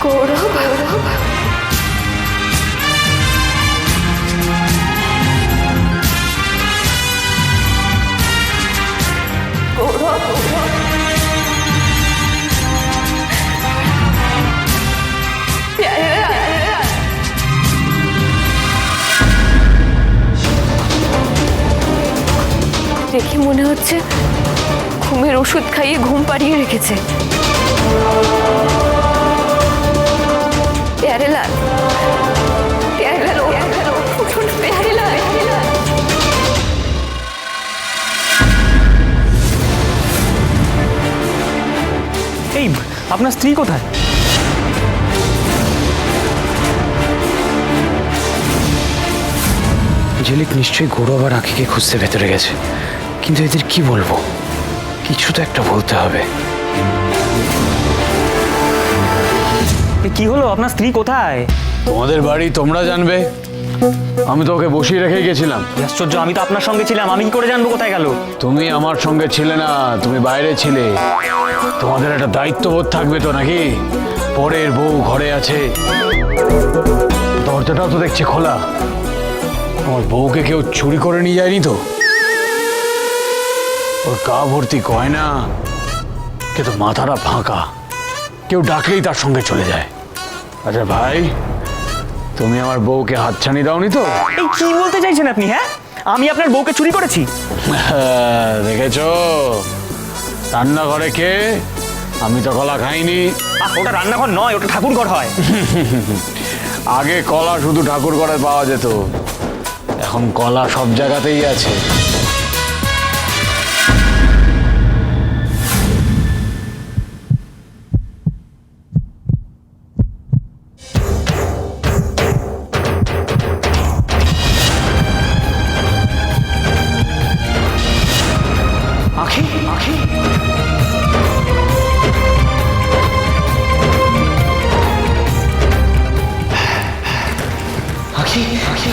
গৌরব, গৌরব, গৌরব, গৌরব, দেখে মনে হচ্ছে ঘুমের ওষুধ খাইয়ে ঘুম পাড়িয়ে রেখেছে। প্যারেলাল, প্যারেলাল, উঠুন প্যারেলাল। এই আপনার স্ত্রী কোথায়? ঝিলিক নিশ্চয়ই গৌরব আর আঁখিকে খুঁজতে ভেতরে গেছে, কিন্তু এদের কি বলবো? কিছু তো একটা বলতে হবে। কি হলো, আপনার স্ত্রী কোথায়? তোমাদের বাড়ি তোমরা জানবে, আমি তো ওকে বসিয়ে রেখেই গেছিলাম। আশ্চর্য, আমি তো আপনার সঙ্গে ছিলাম, আমি কি করে জানবো কোথায় গেল? তুমি আমার সঙ্গে ছিলে না, তুমি বাইরে ছিলে। তোমাদের একটা দায়িত্ববোধ থাকবে তো নাকি? পরের বউ ঘরে আছে, দরজাটাও তো দেখছি খোলা। আমার বউকে কেউ চুরি করে নিয়ে যায়নি তো? ওর গা ভর্তি গয়না, কিন্তু মাথাটা ফাঁকা, কেউ ডাকলেই তার সঙ্গে চলে যায়। আচ্ছা ভাই, তুমি আমার বউকে হাতছানি দাওনি তো? এই কি বলতে চাইছেন আপনি? হ্যাঁ, আমি আপনার বউকে চুরি করেছি? দেখেছো রান্নাঘরে কে? আমি তো কলা খাইনি। ওটা রান্নাঘর নয়, ওটা ঠাকুর ঘর হয়। আগে কলা শুধু ঠাকুর ঘরে পাওয়া যেত, এখন কলা সব জায়গাতেই আছে। আঁখি, আঁখি, আঁখি, আঁখি।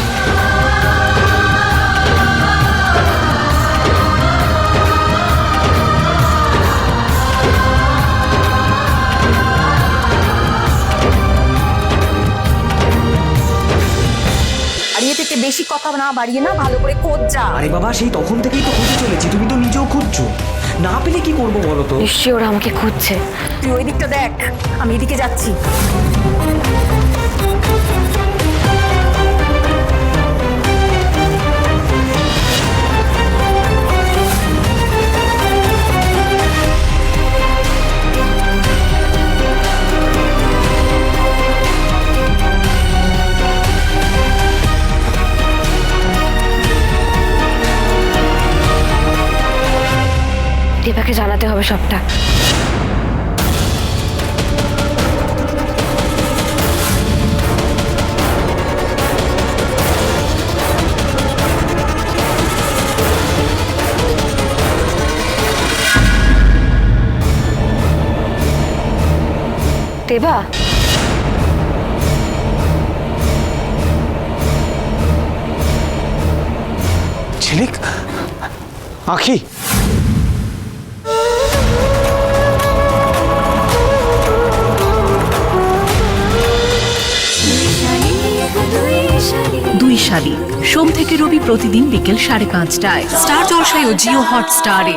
বাড়িয়ে থেকে বেশি কথা না বাড়িয়ে না, ভালো করে খোঁজ যা। আরে বাবা, সেই তখন থেকেই তো খুঁজে চলেছি, তুমি তো নিজেও খুঁজছো। না পেলে কি করবো বলো তো? নিশ্চয়ই ওরা আমাকে খুঁজছে। তুই ওই দিকটা দেখ, আমি এদিকে যাচ্ছি। দেবাকে জানাতে হবে সবটা। দেবা, ঝিলিক, আঁখি, দুই শালি সোম থেকে রবি প্রতিদিন বিকেল 5:30টায় স্টার জলসায় ও জিও হটস্টারে।